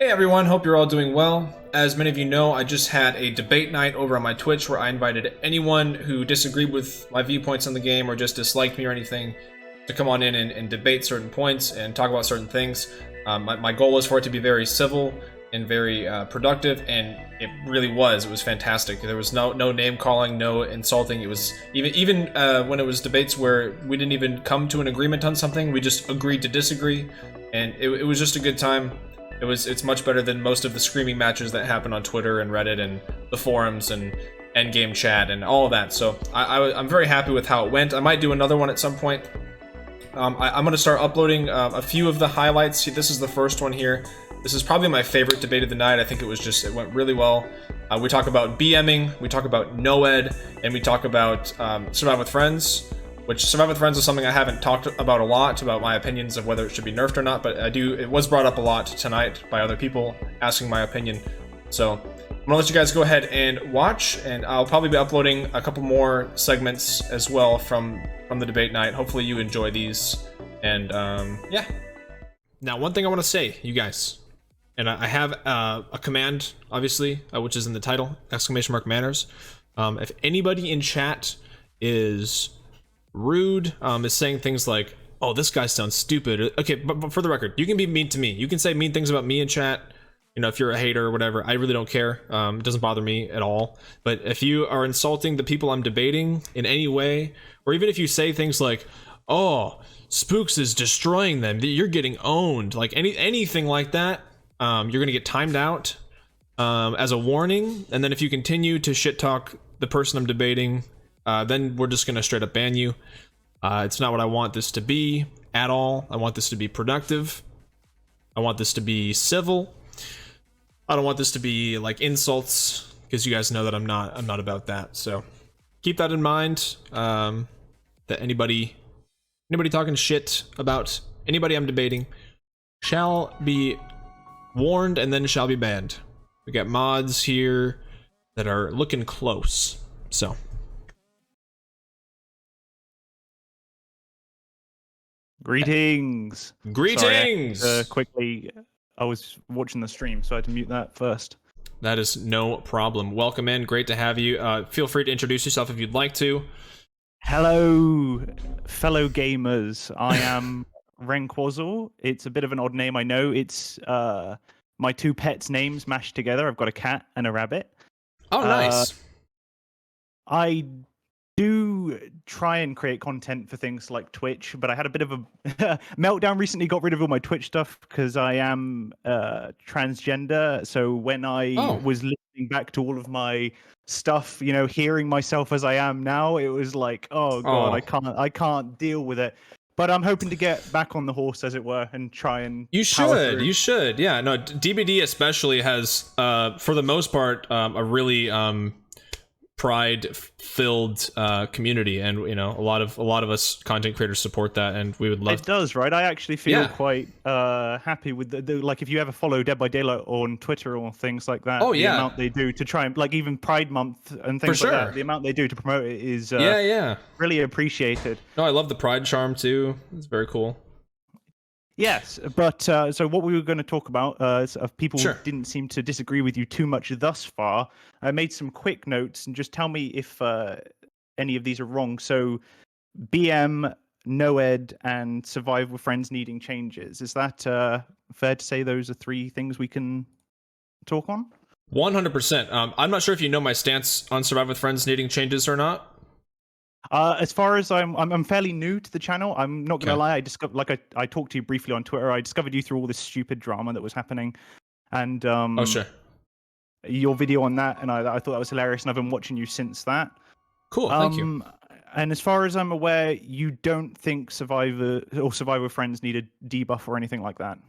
Hey everyone, hope you're all doing well. As many of you know, I just had a debate night over on my Twitch where I invited anyone who disagreed with my viewpoints on the game or just disliked me or anything to come on in and debate certain points and talk about certain things. My goal was for it to be very civil and very productive, and it really was. It was fantastic. There was no name calling, no insulting. It was even when it was debates where we didn't even come to an agreement on something, we just agreed to disagree, and it was just a good time. It's much better than most of the screaming matches that happen on Twitter and Reddit and the forums and endgame chat and all of that. So I'm very happy with how it went. I might do another one at some point. I'm going to start uploading a few of the highlights. This is the first one here. This is probably my favorite debate of the night. I think it went really well. We talk about BMing, we talk about NOED, and we talk about Survive with Friends. Which Survive with Friends is something I haven't talked about a lot, about my opinions of whether it should be nerfed or not, but it was brought up a lot tonight by other people asking my opinion. So I'm gonna let you guys go ahead and watch, and I'll probably be uploading a couple more segments as well from the debate night. Hopefully you enjoy these, and yeah. Now, one thing I want to say, you guys, and I have a command, obviously, which is in the title, !manners. If anybody in chat is rude, is saying things like, oh, this guy sounds stupid. Okay, but for the record, you can be mean to me. You can say mean things about me in chat. You know, if you're a hater or whatever, I really don't care. It doesn't bother me at all. But if you are insulting the people I'm debating in any way, or even if you say things like, oh, Spooks is destroying them, you're getting owned, like anything like that, you're gonna get timed out as a warning. And then if you continue to shit talk the person I'm debating, then we're just gonna straight up ban you. It's not what I want this to be at all. I want this to be productive. I want this to be civil. I don't want this to be like insults, because you guys know that I'm not about that. So keep that in mind. That anybody talking shit about anybody I'm debating shall be warned and then shall be banned. We got mods here that are looking close. So. Greetings. Greetings. Sorry, quickly, I was watching the stream, so I had to mute that first. That is no problem. Welcome in. Great to have you. Feel free to introduce yourself if you'd like to. Hello, fellow gamers. I am Renquazzle. It's a bit of an odd name, I know. It's my two pets' names mashed together. I've got a cat and a rabbit. Oh, nice. I do try and create content for things like Twitch, but I had a bit of a meltdown recently, got rid of all my Twitch stuff because I am transgender. So when I was listening back to all of my stuff, you know, hearing myself as I am now, it was like, oh god, I can't deal with it. But I'm hoping to get back on the horse, as it were, and try and you should. Yeah, no, DBD especially has for the most part a really pride-filled community, and you know, a lot of us content creators support that, and we would love. It does, right? I actually feel quite happy with the like if you ever follow Dead by Daylight on Twitter or things like that. Oh, the amount they do to try and like even Pride Month and things like that. The amount they do to promote it is really appreciated. No, I love the Pride charm too. It's very cool. Yes, but so what we were going to talk about of people who didn't seem to disagree with you too much thus far. I made some quick notes, and just tell me if any of these are wrong. So BM, NOED, and Survive with Friends needing changes. Is that fair to say those are three things we can talk on? 100%. I'm not sure if you know my stance on Survive with Friends needing changes or not. As far as I'm fairly new to the channel. I'm not gonna lie. I discovered, like I talked to you briefly on Twitter. I discovered you through all this stupid drama that was happening, and your video on that, and I thought that was hilarious, and I've been watching you since that. Cool, thank you. And as far as I'm aware, you don't think Survivor or Survivor Friends need a debuff or anything like that.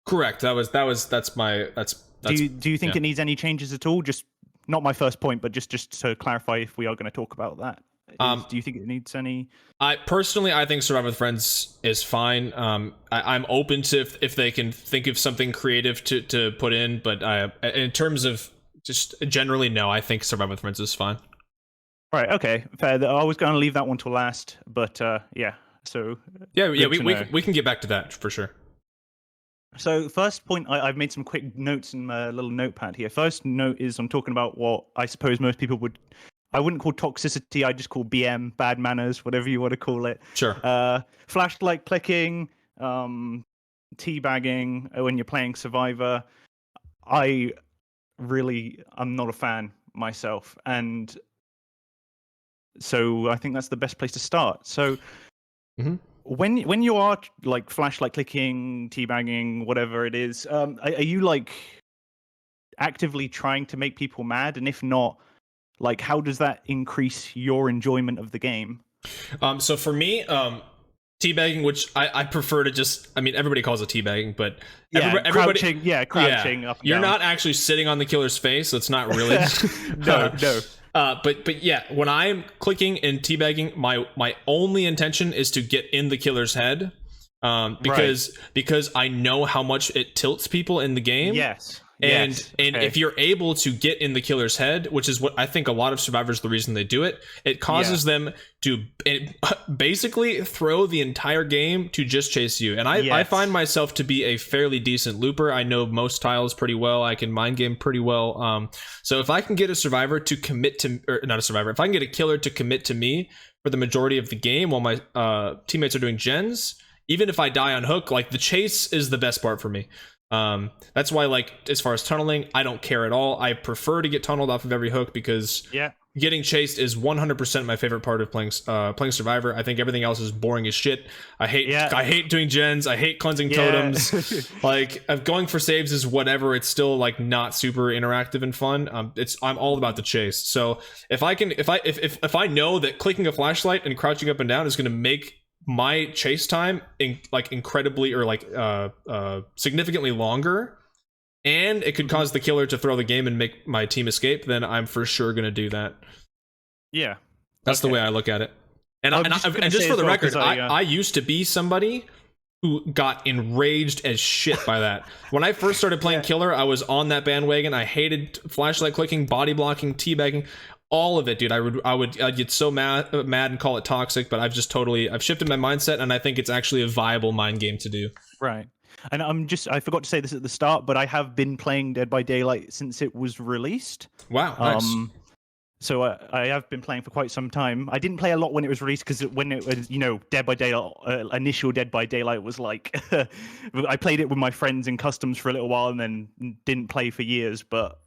Correct. That's do you think it needs any changes at all? Just not my first point, but just to clarify, if we are going to talk about that. Do you think it needs any? I think Survive with Friends is fine. I'm open to if they can think of something creative to put in, but in terms of just generally, no. I think Survive with Friends is fine. Right. Okay. Fair. I was going to leave that one till last, but yeah. So yeah. We can get back to that for sure. So first point, I've made some quick notes in my little notepad here. First note is I'm talking about what I suppose most people would, I wouldn't call toxicity, I just call BM, bad manners, whatever you want to call it. Sure. Flashlight clicking, teabagging when you're playing Survivor. I'm not a fan myself. And so I think that's the best place to start. So when you are like flashlight clicking, teabagging, whatever it is, are you like actively trying to make people mad? And if not, like how does that increase your enjoyment of the game? So for me, teabagging, which I prefer to just, I mean, everybody calls it teabagging, but everybody, crouching up and you're down. not actually sitting on the killer's face, so it's not really. No. But yeah, when I'm clicking and teabagging, my only intention is to get in the killer's head, because I know how much it tilts people in the game. Yes. And Okay. if you're able to get in the killer's head, which is what I think a lot of survivors, the reason they do it, it causes them to basically throw the entire game to just chase you. And I find myself to be a fairly decent looper. I know most tiles pretty well. I can mind game pretty well. So if I can get a survivor to commit to, or not a survivor, if I can get a killer to commit to me for the majority of the game while my teammates are doing gens, even if I die on hook, like the chase is the best part for me. That's why, like, as far as tunneling, I don't care at all. I prefer to get tunneled off of every hook because getting chased is 100% my favorite part of playing Survivor. I think everything else is boring as shit. I hate doing gens. I hate cleansing totems. Like, going for saves is whatever. It's still like not super interactive and fun. I'm all about the chase. So if I know that clicking a flashlight and crouching up and down is going to make my chase time incredibly or significantly longer, and it could cause the killer to throw the game and make my team escape, then I'm for sure gonna do that. Yeah, that's the way I look at it. And just for the record, I used to be somebody who got enraged as shit by that. When I first started playing killer, I was on that bandwagon. I hated flashlight clicking, body blocking, teabagging, all of it, dude. I'd get so mad and call it toxic, but I've shifted my mindset, and I think it's actually a viable mind game to do. Right. And I forgot to say this at the start, but I have been playing Dead by Daylight since it was released. Wow, nice. So I have been playing for quite some time. I didn't play a lot when it was released because when it was, Dead by Daylight, initial Dead by Daylight was like, I played it with my friends in customs for a little while and then didn't play for years, but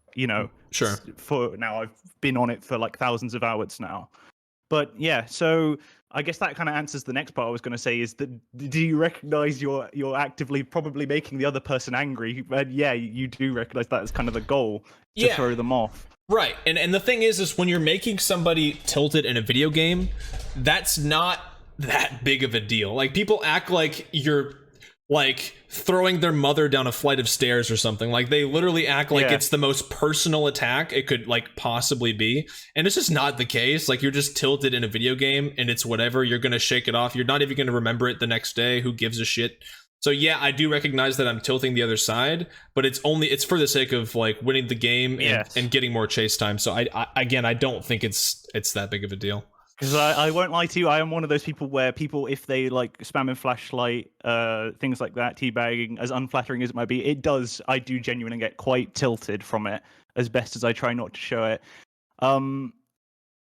sure. For now, I've been on it for like thousands of hours now. But yeah, so I guess that kind of answers the next part I was going to say is that do you recognize you're actively probably making the other person angry? And yeah, you do recognize that as kind of the goal to throw them off. Right. And the thing is when you're making somebody tilted in a video game, that's not that big of a deal. Like, people act like you're like throwing their mother down a flight of stairs or something. Like, they literally act like it's the most personal attack it could like possibly be, and it's just not the case. Like, you're just tilted in a video game and it's whatever. You're gonna shake it off. You're not even gonna remember it the next day. Who gives a shit? So yeah, I do recognize that I'm tilting the other side, but it's for the sake of like winning the game and getting more chase time. So I don't think it's that big of a deal. Because I won't lie to you, I am one of those people where people, if they like spamming flashlight, things like that, teabagging, as unflattering as it might be, I do genuinely get quite tilted from it, as best as I try not to show it.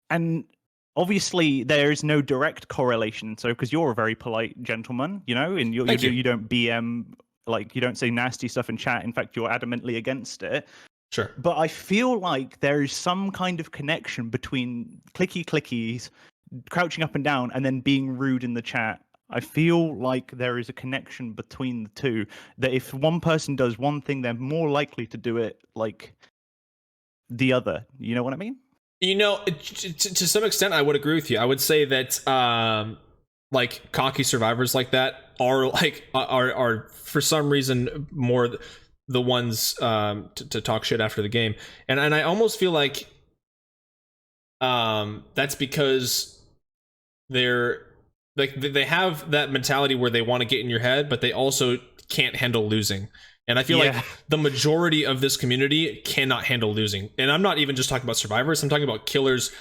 And obviously there is no direct correlation. So, because you're a very polite gentleman, and you don't BM, like, you don't say nasty stuff in chat. In fact, you're adamantly against it. Sure. But I feel like there is some kind of connection between clickies, crouching up and down, and then being rude in the chat. I feel like there is a connection between the two, that if one person does one thing, they're more likely to do it like the other. You know what I mean? To some extent, I would agree with you. I would say that like cocky survivors like that are for some reason more the ones to talk shit after the game, and I almost feel like that's because they're like, they have that mentality where they want to get in your head, but they also can't handle losing. And I feel like the majority of this community cannot handle losing. And I'm not even just talking about survivors. I'm talking about killers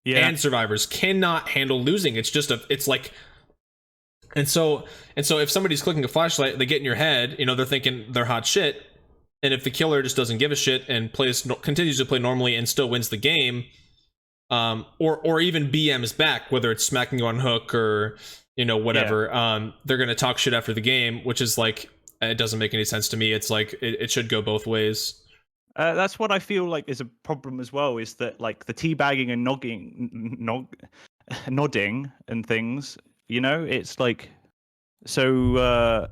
and survivors cannot handle losing. It's just And so if somebody's clicking a flashlight, they get in your head, you know, they're thinking they're hot shit. And if the killer just doesn't give a shit and continues to play normally and still wins the game, or even BM's back, whether it's smacking you on hook or, you know, whatever, they're gonna talk shit after the game, which is like, it doesn't make any sense to me. It's like it should go both ways. That's what I feel like is a problem as well. Is that like the teabagging and nodding and things? You know, it's like so.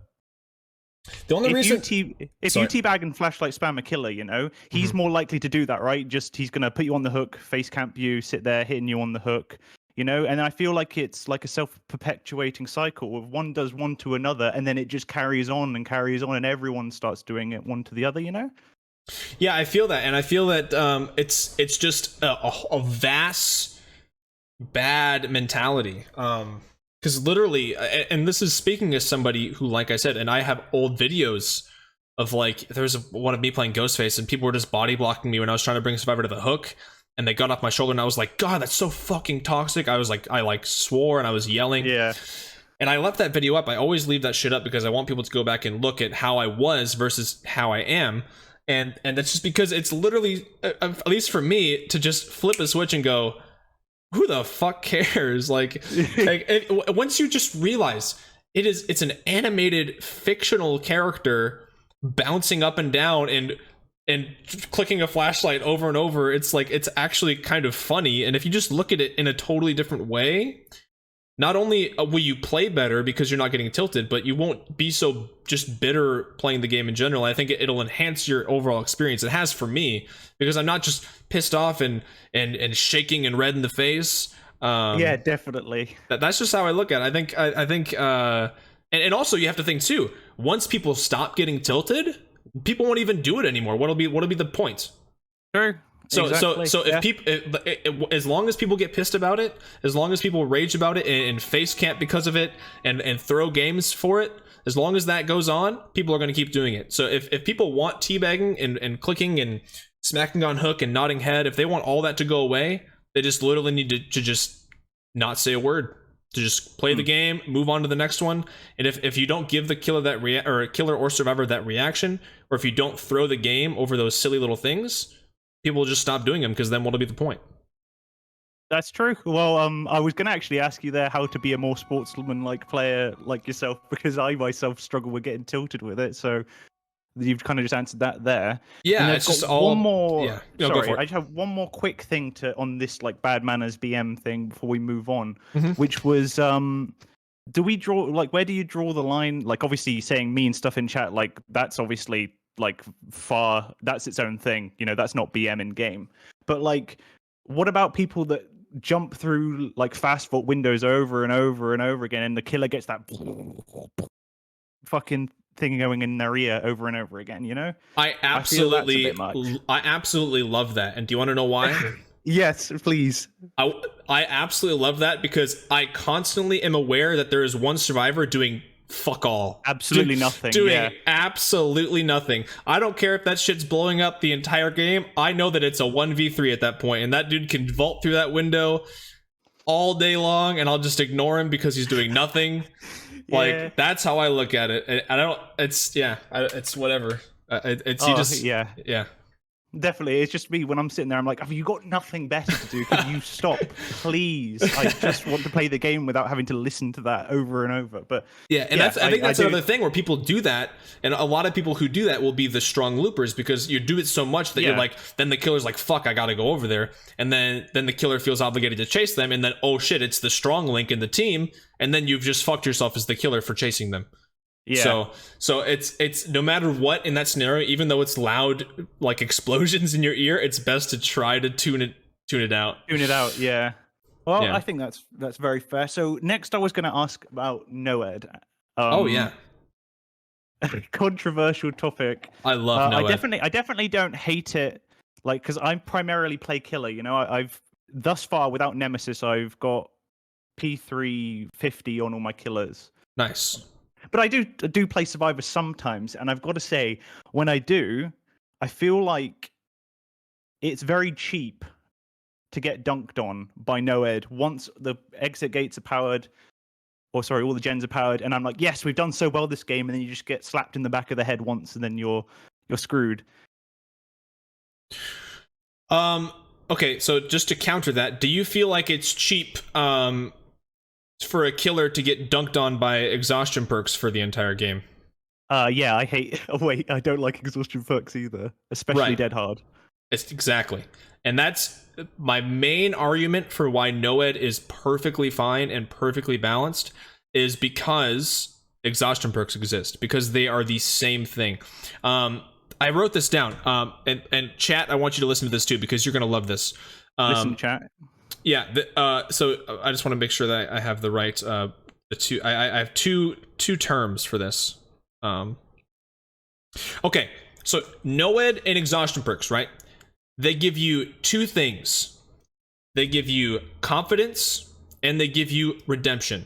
The only reason if you teabag and flashlight spam a killer, you know, he's more likely to do that, right? Just he's gonna put you on the hook, face camp you, sit there hitting you on the hook, you know. And I feel like it's like a self-perpetuating cycle. If one does one to another, and then it just carries on, and everyone starts doing it one to the other, you know. Yeah, I feel that, and I feel that it's just a vast bad mentality. Because literally, and this is speaking as somebody who, like I said, and I have old videos of like, there's one of me playing Ghostface, and people were just body blocking me when I was trying to bring Survivor to the hook, and they got off my shoulder, and I was like, God, that's so fucking toxic. I was like, I like swore and I was yelling. Yeah. And I left that video up. I always leave that shit up because I want people to go back and look at how I was versus how I am. And that's just because it's literally, at least for me, to just flip a switch and go, who the fuck cares? Like once you just realize it's an animated fictional character bouncing up and down and clicking a flashlight over and over, it's like, it's actually kind of funny. And if you just look at it in a totally different way, not only will you play better because you're not getting tilted, but you won't be so just bitter playing the game in general. I think it'll enhance your overall experience. It has for me, because I'm not just pissed off and shaking and red in the face. Yeah, definitely. That's just how I look at it. I think and also you have to think too, once people stop getting tilted, people won't even do it anymore. What'll be the point? Sure. So exactly. if people, as long as people get pissed about it, as long as people rage about it and face camp because of it and throw games for it, as long as that goes on, people are going to keep doing it. So if people want teabagging and clicking and smacking on hook and nodding head, if they want all that to go away, they just literally need to just not say a word, to just play the game, move on to the next one. And if you don't give the killer that killer or survivor that reaction, or if you don't throw the game over those silly little things, people will just stop doing them, because then what'll be the point? That's true. Well, I was going to actually ask you there how to be a more sportsman-like player like yourself, because I myself struggle with getting tilted with it. So you've kind of just answered that there. Yeah, it's just all. One more. Yeah, no, sorry, go for it. I just have one more quick thing on this like bad manners BM thing before we move on, Mm-hmm. which was do we draw, like, where do you draw the line? Like, obviously saying mean stuff in chat, like that's obviously like that's its own thing, you know, that's not BM in game. But like, what about people that jump through like fast vault windows over and over and over again, and the killer gets that fucking thing going in their ear over and over again, you know? I absolutely love that. And do you want to know why? Yes, please. I absolutely love that, because I constantly am aware that there is one survivor doing fuck all, absolutely nothing, doing absolutely nothing. I don't care if that shit's blowing up the entire game. I know that it's a 1v3 at that point, and that dude can vault through that window all day long, and I'll just ignore him because he's doing nothing. Like, that's how I look at it. I don't, it's whatever. Yeah. Definitely. It's just me when I'm sitting there, I'm like, have you got nothing better to do? Can you stop, please? I just want to play the game without having to listen to that over and over. But yeah, and I think that's another thing where people do that, and a lot of people who do that will be the strong loopers, because you do it so much that you're like, then the killer's like, fuck, I gotta go over there, and then the killer feels obligated to chase them, and then, oh shit, it's the strong link in the team, and then you've just fucked yourself as the killer for chasing them. Yeah. So it's no matter what in that scenario, even though it's loud like explosions in your ear, it's best to try to tune it out. Tune it out, yeah. Well, I think that's very fair. So next I was going to ask about NOED. Oh yeah. Controversial topic. I love NOED. I definitely don't hate it, like, because I primarily play killer, you know. I've thus far, without Nemesis, I've got P350 on all my killers. Nice. But I do play Survivor sometimes, and I've got to say, when I do, I feel like it's very cheap to get dunked on by NOED once the exit gates are powered, all the gens are powered, and I'm like, yes, we've done so well this game, and then you just get slapped in the back of the head once, and then you're screwed. Okay, so just to counter that, do you feel like it's cheap for a killer to get dunked on by exhaustion perks for the entire game? Yeah, I hate. Wait, I don't like exhaustion perks either, especially Right. dead hard. It's exactly, and that's my main argument for why NOED is perfectly fine and perfectly balanced, is because exhaustion perks exist, because they are the same thing. I wrote this down, and chat, I want you to listen to this too, because you're gonna love this. Listen, chat. Yeah. So I just want to make sure that I have the right. The two. I have two terms for this. Okay. So NOED and exhaustion perks, right? They give you two things. They give you confidence and they give you redemption.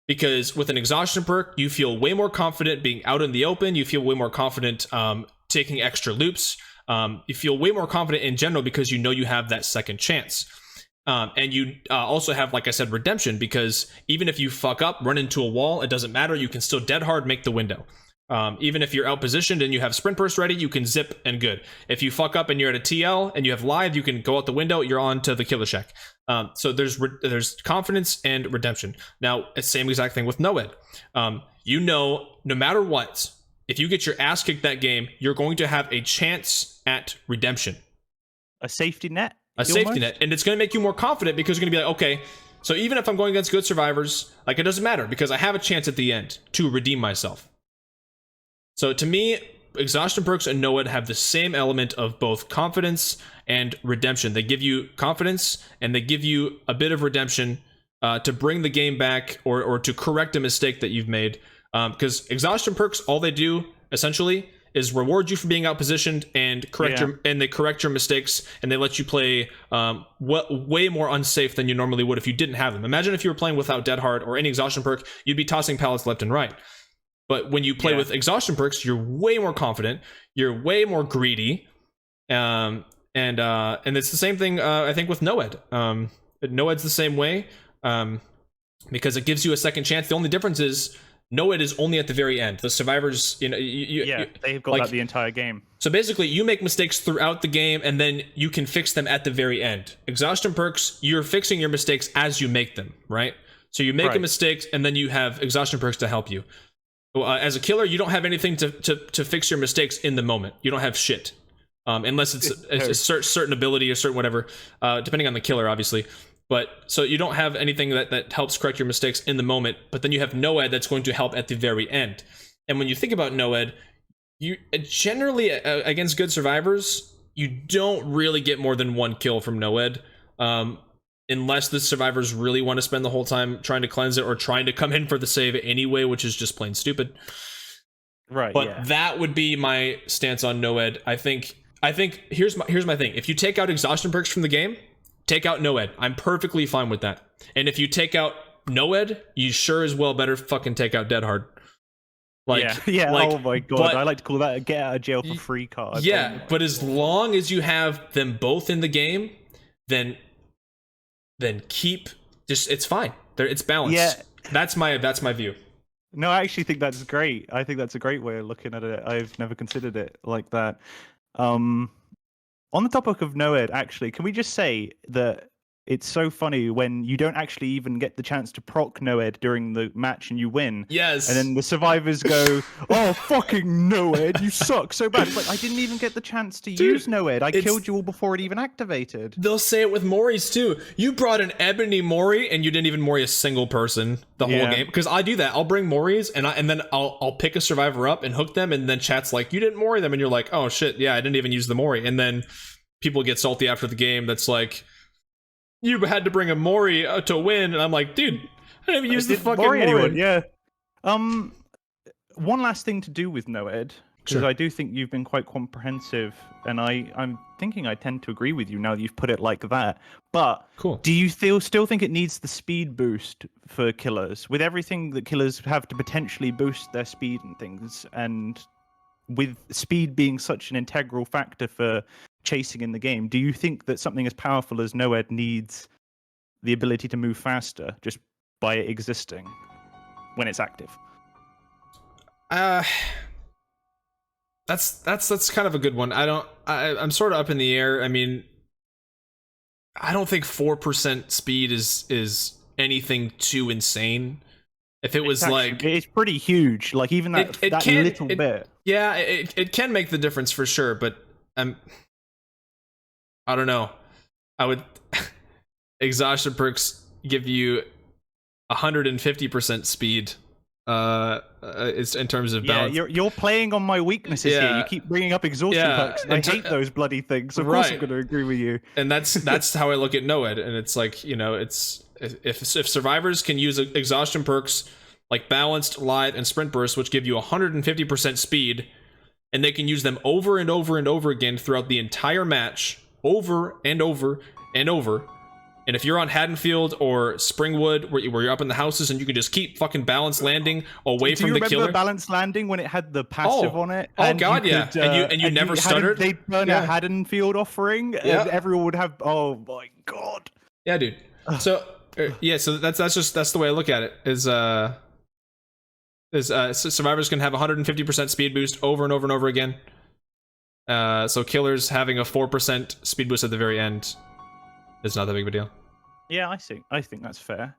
Because with an exhaustion perk, you feel way more confident being out in the open. You feel way more confident taking extra loops. You feel way more confident in general because you know you have that second chance. And you also have, like I said, redemption, because even if you fuck up, run into a wall, it doesn't matter. You can still dead hard make the window. Even if you're out positioned and you have sprint burst ready, you can zip and good. If you fuck up and you're at a TL and you have live, you can go out the window, you're on to the killer shack. So there's confidence and redemption. Now, it's the same exact thing with NOED. You know, no matter what, if you get your ass kicked that game, you're going to have a chance at redemption. A safety net? A safety net. And it's going to make you more confident because you're going to be like, okay, so even if I'm going against good survivors, like, it doesn't matter because I have a chance at the end to redeem myself. So to me, exhaustion perks and NOED have the same element of both confidence and redemption. They give you confidence and they give you a bit of redemption to bring the game back or to correct a mistake that you've made. Because exhaustion perks, all they do essentially is reward you for being outpositioned and correct your mistakes, and they let you play way more unsafe than you normally would if you didn't have them. Imagine if you were playing without Dead Hard or any exhaustion perk, you'd be tossing pallets left and right. But when you play with exhaustion perks, you're way more confident, you're way more greedy, and it's the same thing I think with NOED. NOED's the same way because it gives you a second chance. The only difference is NOED is only at the very end. The survivors, they've got that the entire game. So basically, you make mistakes throughout the game, and then you can fix them at the very end. Exhaustion perks, you're fixing your mistakes as you make them, right? So you make a mistake, and then you have exhaustion perks to help you. As a killer, you don't have anything to fix your mistakes in the moment. You don't have shit. Unless it's a certain ability or certain whatever, depending on the killer, obviously. But so you don't have anything that helps correct your mistakes in the moment, but then you have NOED that's going to help at the very end. And when you think about NOED, you generally, against good survivors, you don't really get more than one kill from NOED. Unless the survivors really want to spend the whole time trying to cleanse it or trying to come in for the save anyway, which is just plain stupid. Right. But that would be my stance on NOED. I think here's my thing. If you take out exhaustion perks from the game, take out NOED. I'm perfectly fine with that. And if you take out NOED, you sure as well better fucking take out Dead Hard. Oh my god, I like to call that a get out of jail for free card. Yeah, but as long as you have them both in the game, then keep it's fine. It's balanced. Yeah. That's my view. No, I actually think that's great. I think that's a great way of looking at it. I've never considered it like that. On the topic of NOED, actually, can we just say that it's so funny when you don't actually even get the chance to proc NOED during the match and you win. Yes. And then the survivors go, oh, fucking NOED, you suck so bad. It's like, I didn't even get the chance to use NOED. I killed you all before it even activated. They'll say it with Moris too. You brought an Ebony Mori and you didn't even Mori a single person the whole game. Because I do that. I'll bring Moris and then I'll pick a survivor up and hook them, and then chat's like, you didn't Mori them, and you're like, oh shit, yeah, I didn't even use the Mori. And then people get salty after the game. That's like, you had to bring a Mori to win, and I'm like, dude, I didn't even use the fucking Mori. Anyone, yeah. One last thing to do with NOED, because I do think you've been quite comprehensive, and I'm thinking I tend to agree with you now that you've put it like that. But do you still think it needs the speed boost for killers? With everything that killers have to potentially boost their speed and things, and with speed being such an integral factor for chasing in the game, do you think that something as powerful as NOED needs the ability to move faster just by it existing? when it's active. That's kind of a good one. I'm sort of up in the air. I mean, I don't think 4% speed is anything too insane. If it was it's pretty huge. Like even that little bit. Yeah, it can make the difference for sure. But I don't know. I would exhaustion perks give you 150% speed. It's in terms of balance. Yeah, you're playing on my weaknesses here. You keep bringing up exhaustion perks. I hate those bloody things. Of course, I'm going to agree with you. And that's how I look at NOED. And it's like, you know, it's if survivors can use exhaustion perks like balanced, light, and sprint burst, which give you 150% speed, and they can use them over and over and over again throughout the entire match, over and over and over. And if you're on Haddonfield or Springwood, where you're up in the houses and you can just keep fucking balance landing away from the killer. Do you remember balance landing when it had the passive on it? Oh god, yeah. And you never stuttered. They'd burn a Haddonfield offering, and everyone would have. Oh my god. Yeah, dude. So so that's the way I look at it. Survivors can have 150% speed boost over and over and over again. So killers having a 4% speed boost at the very end is not that big of a deal. Yeah, I think that's fair.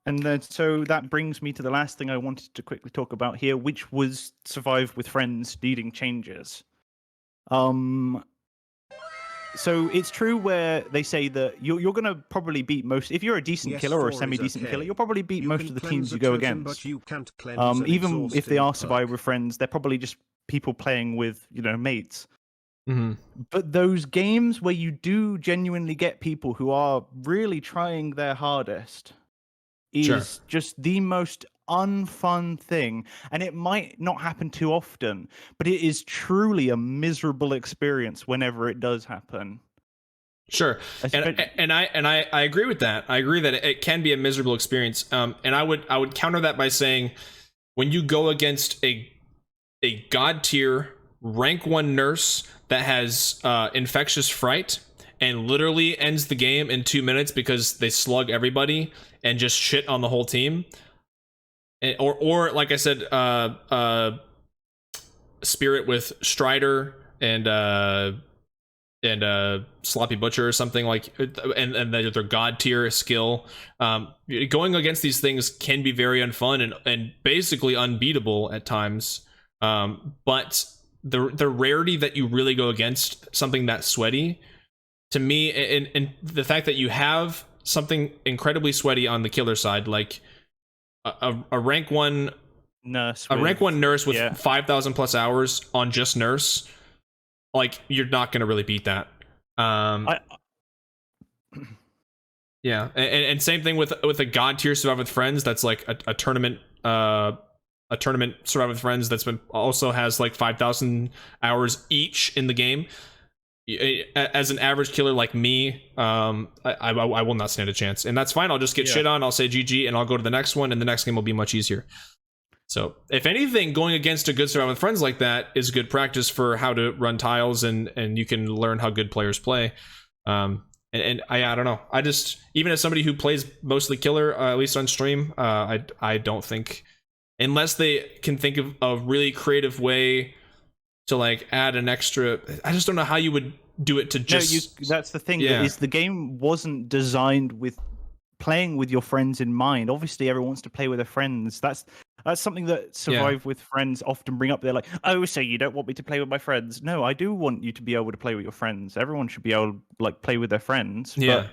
And then so that brings me to the last thing I wanted to quickly talk about here, which was survive with friends needing changes. So it's true where they say that you're going to probably beat most, if you're a decent killer or a semi-decent killer, you'll probably beat most of the teams you go against. But you can't cleanse even if they are survive with friends, they're probably just people playing with, you know, mates. Mm-hmm. But those games where you do genuinely get people who are really trying their hardest is just the most unfun thing. And it might not happen too often, but it is truly a miserable experience whenever it does happen. Sure. And I agree with that. I agree that it can be a miserable experience. And I would counter that by saying when you go against a god tier rank 1 nurse that has infectious fright and literally ends the game in 2 minutes because they slug everybody and just shit on the whole team, or like I said, Spirit with Strider and Sloppy Butcher or something, like, and their god tier skill. Going against these things can be very unfun and basically unbeatable at times. But the rarity that you really go against something that sweaty, to me, and the fact that you have something incredibly sweaty on the killer side, like a rank 1 nurse, with 5,000 plus hours on just nurse, like, you're not gonna really beat that. Yeah, and same thing with a god tier survive with friends that's like a tournament survive with friends that's been also has like 5,000 hours each in the game. As an average killer like me, I will not stand a chance, and that's fine. I'll just get shit on, I'll say GG, and I'll go to the next one, and the next game will be much easier. So if anything, going against a good survival with friends like that is good practice for how to run tiles, and you can learn how good players play. And I don't know, I just, even as somebody who plays mostly killer, at least on stream, I don't think, unless they can think of a really creative way to like add an extra, I just don't know how you would do it to just... No, that's the thing, is the game wasn't designed with playing with your friends in mind. Obviously everyone wants to play with their friends. That's something that survive with friends often bring up. They're like, oh, so you don't want me to play with my friends? No, I do want you to be able to play with your friends. Everyone should be able to like play with their friends. But,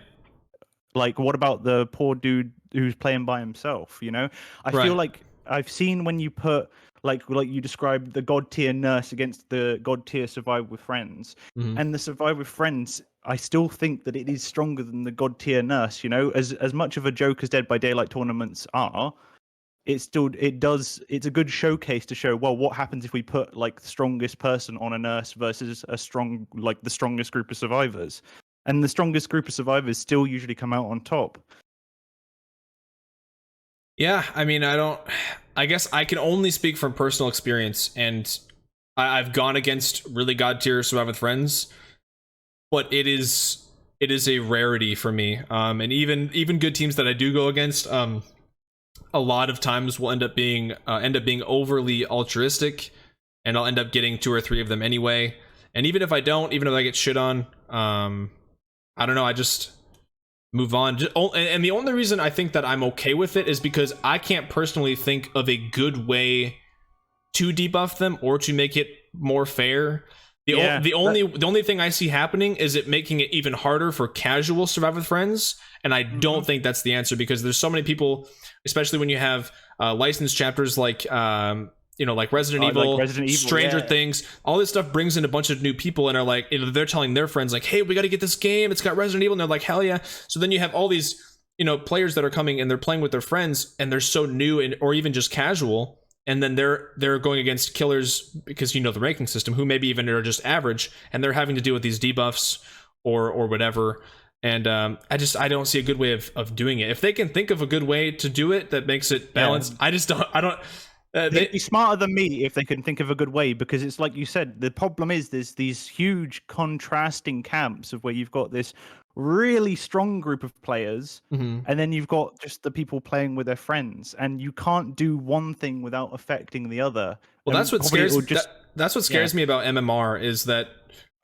like, what about the poor dude who's playing by himself, you know? I feel like I've seen when you put like you described the god tier nurse against the god tier survive with friends, and the survive with friends, I still think that it is stronger than the god tier nurse, you know, as much of a joke as Dead by Daylight tournaments are. It's a good showcase to show, well, what happens if we put like the strongest person on a nurse versus the strongest group of survivors, and the strongest group of survivors still usually come out on top. Yeah, I mean, I guess I can only speak from personal experience, and I've gone against really god tier survive with friends, but it is a rarity for me. And even good teams that I do go against, a lot of times will end up being overly altruistic, and I'll end up getting 2 or 3 of them anyway. And even if I don't, even if I get shit on, I don't know, I just move on. And the only reason I think that I'm okay with it is because I can't personally think of a good way to debuff them or to make it more fair. The only thing I see happening is it making it even harder for casual Survive with Friends, and I don't think that's the answer, because there's so many people, especially when you have licensed chapters like like Resident Evil, Stranger Things, all this stuff brings in a bunch of new people, and are like, they're telling their friends like, hey, we got to get this game, it's got Resident Evil, and they're like, hell yeah. So then you have all these players that are coming and they're playing with their friends, and they're so new, and or even just casual, and then they're going against killers, because the ranking system, who maybe even are just average, and they're having to deal with these debuffs or whatever. And I don't see a good way of doing it. If they can think of a good way to do it that makes it balanced, I don't. They'd be smarter than me if they can think of a good way, because it's like you said, the problem is there's these huge contrasting camps of where you've got this really strong group of players, and then you've got just the people playing with their friends, and you can't do one thing without affecting the other. Well, that's what scares that's what scares me about MMR, is that,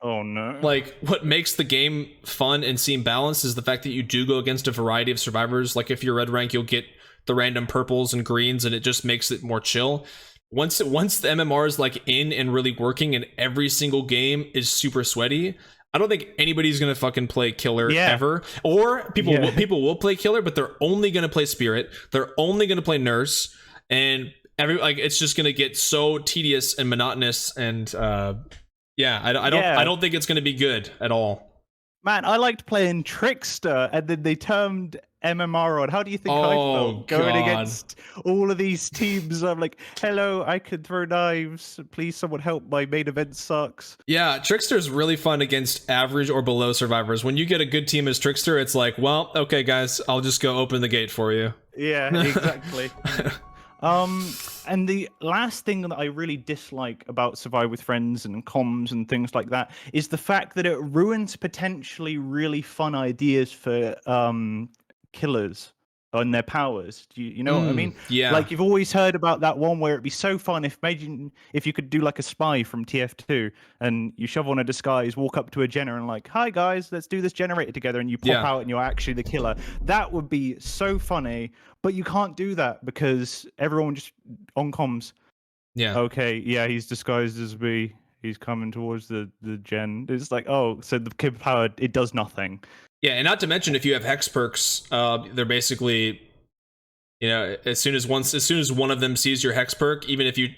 oh no, like, what makes the game fun and seem balanced is the fact that you do go against a variety of survivors. Like, if you're red rank, you'll get the random purples and greens, and it just makes it more chill. Once the MMR is like in and really working, and every single game is super sweaty, I don't think anybody's gonna fucking play killer ever. Or people will play killer, but they're only gonna play spirit, they're only gonna play nurse, and it's just gonna get so tedious and monotonous. And I don't think it's gonna be good at all. Man, I liked playing Trickster, and then they termed MMR on. How do you think I felt going against all of these teams? I'm like, hello, I can throw knives. Please, someone help. My main event sucks. Yeah, Trickster's really fun against average or below survivors. When you get a good team as Trickster, it's like, well, okay, guys, I'll just go open the gate for you. Yeah, exactly. And the last thing that I really dislike about Survive with Friends and comms and things like that is the fact that it ruins potentially really fun ideas for killers on their powers. Do you know what I mean? Yeah. Like, you've always heard about that one where it'd be so fun if you could do like a spy from TF2, and you shove on a disguise, walk up to a Jenner and like, hi guys, let's do this generator together, and you pop out and you're actually the killer. That would be so funny, but you can't do that because everyone just on comms. Yeah. Okay, yeah, he's disguised as me. He's coming towards the gen. It's like, oh, so the kid power, it does nothing. Yeah, and not to mention, if you have hex perks, they're basically, as soon as one of them sees your hex perk, even if you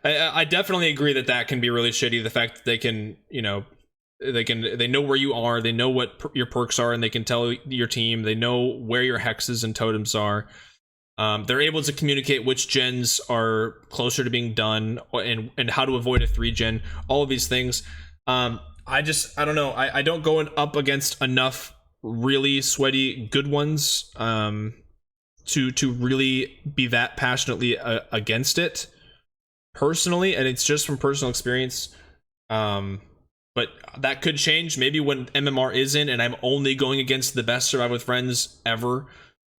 I definitely agree that can be really shitty. The fact that they can, they know where you are, they know what your perks are, and they can tell your team, they know where your hexes and totems are. They're able to communicate which gens are closer to being done, and how to avoid a 3-gen, all of these things. I don't know. I don't go up against enough really sweaty good ones to really be that passionately against it personally, and it's just from personal experience. But that could change maybe when MMR is in, and I'm only going against the best Survive with Friends ever.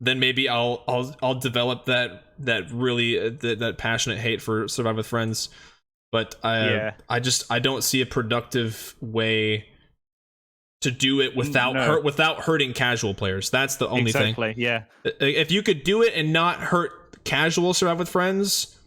Then maybe I'll develop that really that passionate hate for Survive with Friends. But I don't see a productive way to do it without hurting casual players. That's the only thing. Yeah. If you could do it and not hurt casual Survive with Friends,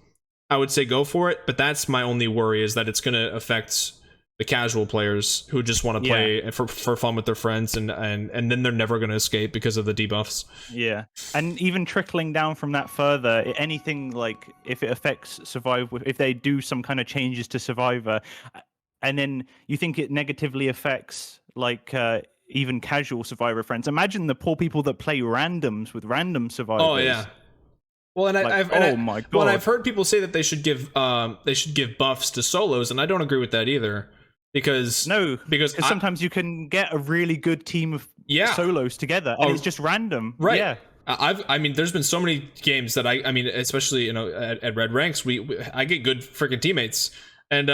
I would say go for it. But that's my only worry, is that it's going to affect the casual players who just want to play for fun with their friends, and then they're never going to escape because of the debuffs. Yeah. And even trickling down from that further, anything like if it affects if they do some kind of changes to Survivor, and then you think it negatively affects like even casual Survivor friends. Imagine the poor people that play randoms with random survivors. Oh yeah. Well, and my God. Well, I've heard people say that they should give buffs to solos, and I don't agree with that either. Because sometimes you can get a really good team of solos together, and it's just random. Right. Yeah. I mean, there's been so many games that I mean, especially at Red Ranks, I get good freaking teammates, and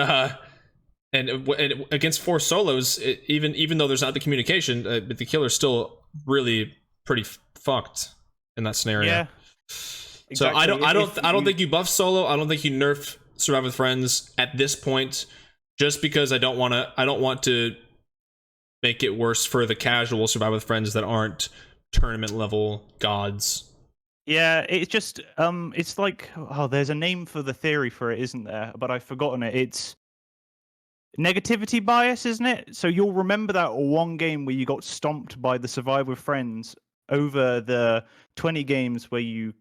against 4 solos, even though there's not the communication, the killer's still really pretty fucked. in that scenario. Yeah. So Exactly. I don't think you buff solo. I don't think you nerf survive with friends at this point, just because I don't want to make it worse for the casual survive with friends that aren't tournament level gods. Yeah, it's just it's like, oh, there's a name for the theory for it, isn't there? But I've forgotten it. It's negativity bias, isn't it? So you'll remember that one game where you got stomped by the survive with friends over the 20 games where you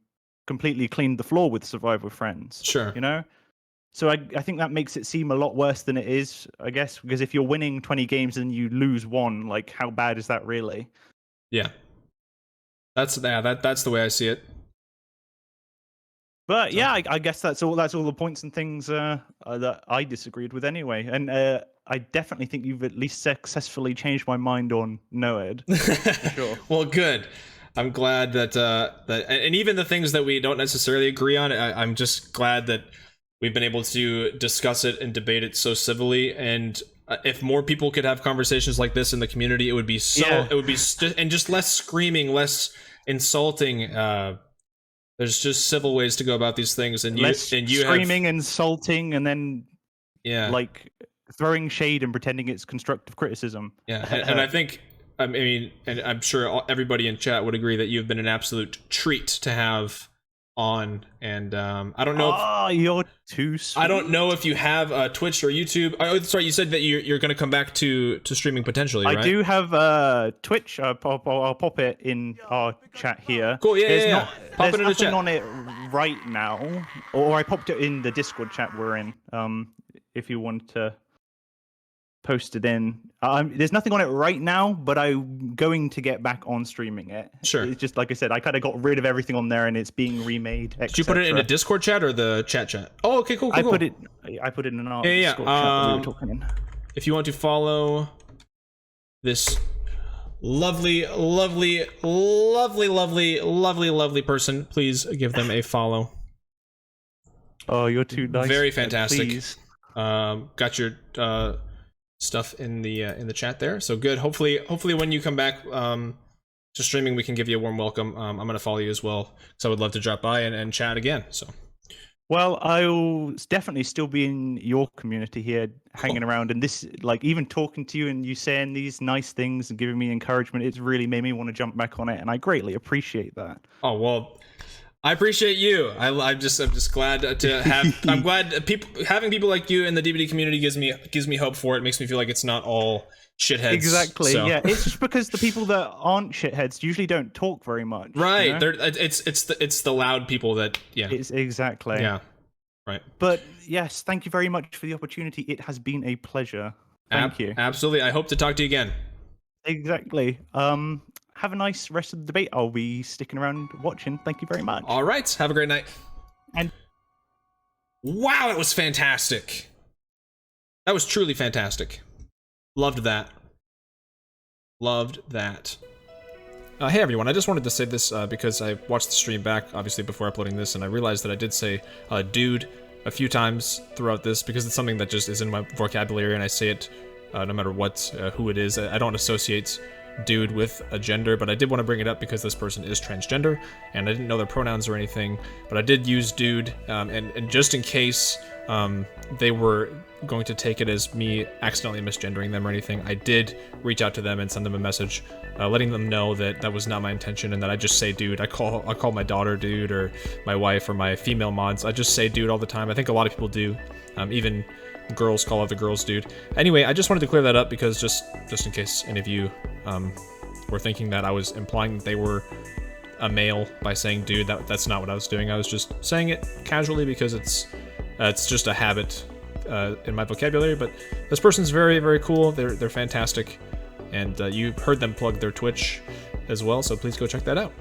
completely cleaned the floor with survive with friends. Sure. You know? So I think that makes it seem a lot worse than it is, I guess, because if you're winning 20 games and you lose one, like, how bad is that really? Yeah. That's the way I see it. But yeah, I guess that's all the points and things that I disagreed with anyway. And I definitely think you've at least successfully changed my mind on NOED. For sure. Well, good. I'm glad that and even the things that we don't necessarily agree on, I'm just glad that we've been able to discuss it and debate it so civilly. And if more people could have conversations like this in the community, it would be and just less screaming, less insulting. There's just civil ways to go about these things, and you screaming, insulting, and then like throwing shade and pretending it's constructive criticism. Yeah, and I think, I mean, and I'm sure everybody in chat would agree that you've been an absolute treat to have on. And I don't know. You're too sweet. I don't know if you have Twitch or YouTube. Oh, sorry, you said that you're going to come back to streaming potentially, right? I do have Twitch. I'll pop it in our chat here. Cool. Yeah, Pop it in the chat. There's nothing on it right now, or I popped it in the Discord chat we're in. If you want to post it in. There's nothing on it right now, but I'm going to get back on streaming it. Sure. It's just like I said, I kind of got rid of everything on there, and it's being remade. Did you put it in a Discord chat or the chat? Oh, okay, cool. I put it in our Discord chat that we were talking in. If you want to follow this lovely person, please give them a follow. Oh, you're too nice. Very fantastic. Please. Got your stuff in the chat there, so good. Hopefully when you come back to streaming, we can give you a warm welcome. I'm gonna follow you as well, because I would love to drop by and chat again. So, well, I'll definitely still be in your community here, hanging around, and this, like, even talking to you and you saying these nice things and giving me encouragement, it's really made me want to jump back on it, and I greatly appreciate that. Oh, well, I appreciate you. I'm just glad to have. I'm glad having people like you in the DVD community gives me hope for it. It makes me feel like it's not all shitheads. Exactly. So. Yeah, it's just because the people that aren't shitheads usually don't talk very much. Right. You know? It's the loud people that. Yeah. It's exactly. Yeah. Right. But yes, thank you very much for the opportunity. It has been a pleasure. Thank you. Absolutely. I hope to talk to you again. Exactly. Have a nice rest of the debate. I'll be sticking around watching. Thank you very much. All right. Have a great night. And wow, it was fantastic. That was truly fantastic. Loved that. Hey everyone, I just wanted to say this because I watched the stream back, obviously, before uploading this, and I realized that I did say dude a few times throughout this, because it's something that just is in my vocabulary, and I say it no matter what, who it is. I don't associate dude with a gender, but I did want to bring it up because this person is transgender, and I didn't know their pronouns or anything, but I did use dude, and just in case they were going to take it as me accidentally misgendering them or anything, I did reach out to them and send them a message letting them know that that was not my intention, and that I just say dude. I call my daughter dude, or my wife, or my female mods. I just say dude all the time. I think a lot of people do. Even girls call other girls dude. Anyway, I just wanted to clear that up, because just in case any of you were thinking that I was implying that they were a male by saying dude. That's not what I was doing. I was just saying it casually because it's just a habit in my vocabulary. But this person's very, very cool. They're fantastic, and you heard them plug their Twitch as well, so please go check that out.